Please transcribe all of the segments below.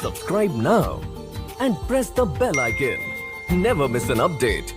Subscribe now and press the bell icon. Never miss an update.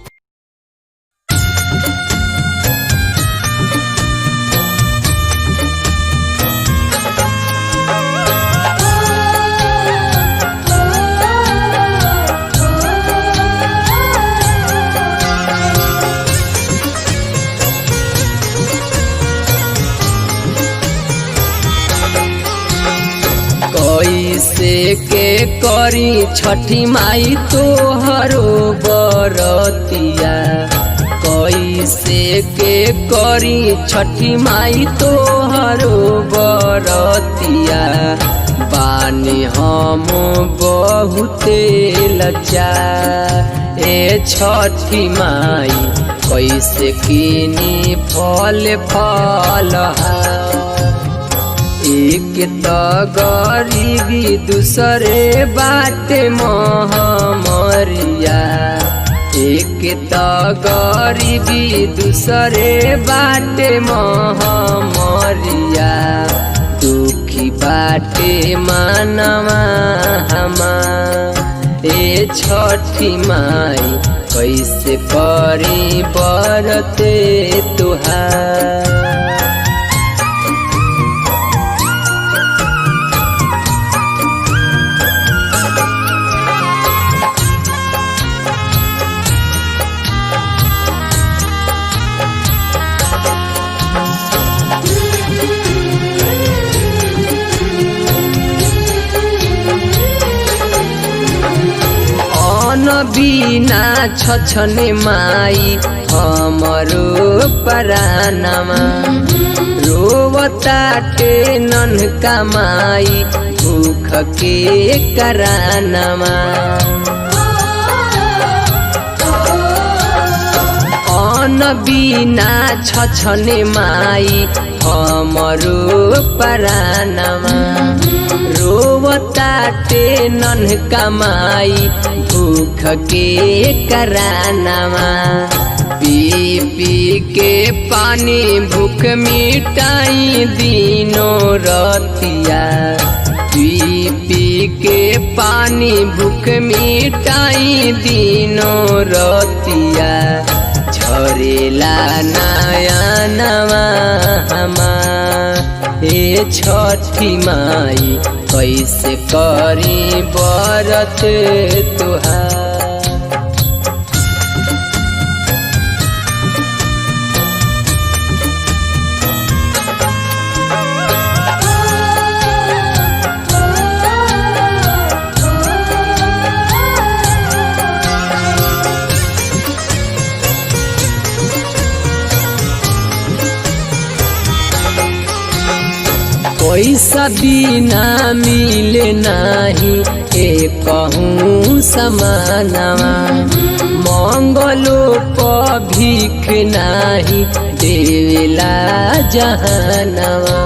कैसे के करी छठी माई तोहरो बरतिया, कैसे के करी छठी माई तोहरो बरतिया। बानी हम बहुते लाचार ए छठी माई, कैसे किनी फल फलहार। एक त गरीबी दूसरे बाटे महामरिया, एक त गरीबी दूसरे बाटे महामरिया। दुखी बाटे मानवा हमार ए छठी माई, कैसे करी बरते तुहार। बिना छछने माई हमरो परानमा, रोवताटे नन्हका माई भूख के करानमा। अन्न बिना छछने माई हमरो परानमा, रोवताटे नन्हका माई भूख के करानमा। पी पी के पानी भूख मिटाई दिनो रतिया, पी पी के पानी भूख मिटाई दिनो रतिया। झरेला नयनवा हमार ए छठी माई, कैसे करी बरत तुहार। पैसा बिना मिले नाही एक कहूँ समानवा, मंगलो प भीख नाही देवेला जहानवा।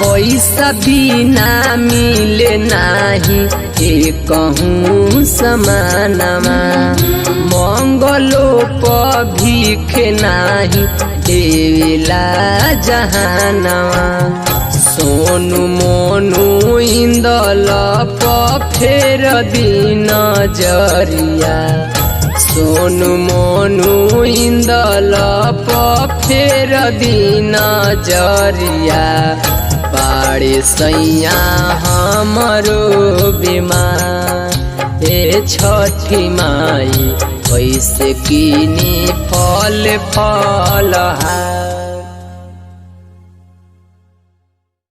पैसा बिना मिले नाही एक कहूँ समानवा, मंगलो प भीख नाही देवेला जहानवा। सोनू मोनू इंदल प फेर दिन जरिया, सोनू मोनू इंदल प फेर दिन जरिया। बाड़े सैया हमरो बीमार ए छठी माई, कैसे किनी फल फलहार।